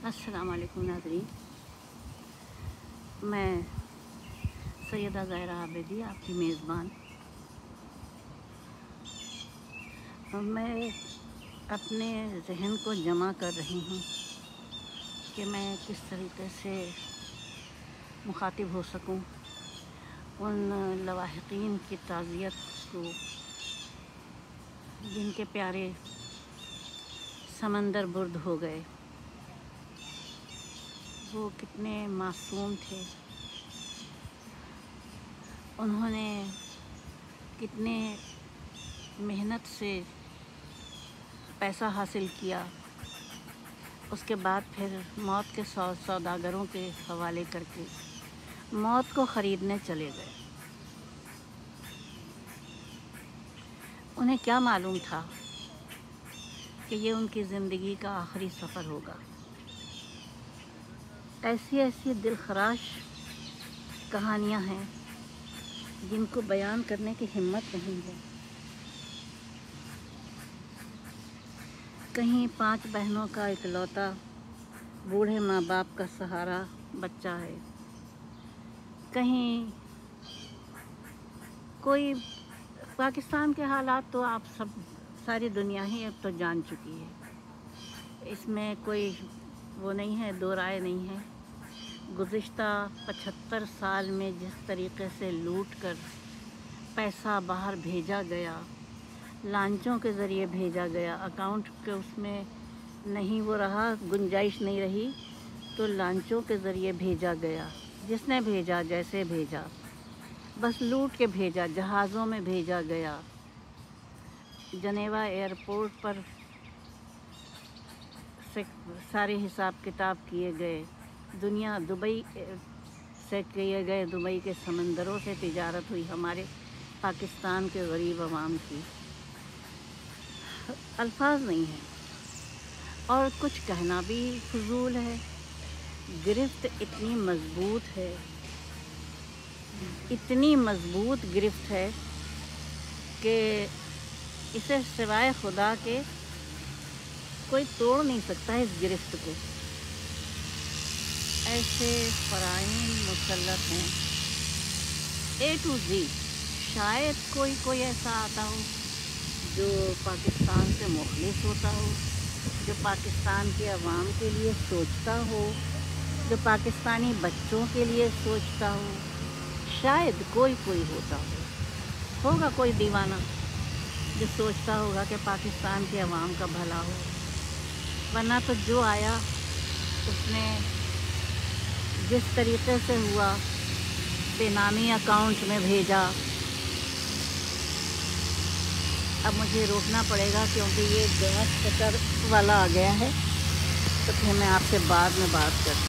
السلام علیکم ناظرین، میں سیدہ زہرا عابدی آپ کی میزبان. میں اپنے ذہن کو جمع کر رہی ہوں کہ میں کس طریقے سے مخاطب ہو سکوں ان لواحقین کی تعزیت کو جن کے پیارے سمندر برد ہو گئے. وہ کتنے معصوم تھے، انہوں نے کتنے محنت سے پیسہ حاصل کیا، اس کے بعد پھر موت کے سوداگروں کے حوالے کر کے موت کو خریدنے چلے گئے. انہیں کیا معلوم تھا کہ یہ ان کی زندگی کا آخری سفر ہوگا. ایسی دلخراش کہانیاں ہیں جن کو بیان کرنے کی ہمت نہیں ہے. کہیں 5 بہنوں کا اکلوتا بوڑھے ماں باپ کا سہارا بچہ ہے، کہیں کوئی پاکستان کے حالات تو آپ ساری دنیا ہی اب تو جان چکی ہے، اس میں کوئی وہ نہیں ہے، دو رائے نہیں ہے. گزشتہ 75 سال میں جس طریقے سے لوٹ کر پیسہ باہر بھیجا گیا، لانچوں کے ذریعے بھیجا گیا، اکاؤنٹ کے اس میں نہیں وہ رہا، گنجائش نہیں رہی تو لانچوں کے ذریعے بھیجا گیا. جس نے بھیجا جیسے بھیجا، بس لوٹ کے بھیجا، جہازوں میں بھیجا گیا. جنیوا ایئرپورٹ پر سارے حساب کتاب کیے گئے، دبئی سے کیے گئے، دبئی کے سمندروں سے تجارت ہوئی ہمارے پاکستان کے غریب عوام کی. الفاظ نہیں ہیں اور کچھ کہنا بھی فضول ہے. گرفت اتنی مضبوط ہے، اتنی مضبوط گرفت ہے کہ اسے سوائے خدا کے کوئی توڑ نہیں سکتا ہے اس گرفت کو. ایسے فرائض مسلط ہیں A to Z. شاید کوئی ایسا آتا ہو جو پاکستان سے مخلص ہوتا ہو، جو پاکستان کے عوام کے لیے سوچتا ہو، جو پاکستانی بچوں کے لیے سوچتا ہو. شاید کوئی ہوتا ہوگا کوئی دیوانہ جو سوچتا ہوگا کہ پاکستان کے عوام کا بھلا ہو. ورنہ تو جو آیا اس نے جس طریقے سے ہوا بے نامی اکاؤنٹ میں بھیجا. اب مجھے روکنا پڑے گا کیونکہ یہ گیس کٹر والا آ گیا ہے، تو پھر میں آپ سے بعد میں بات کروں.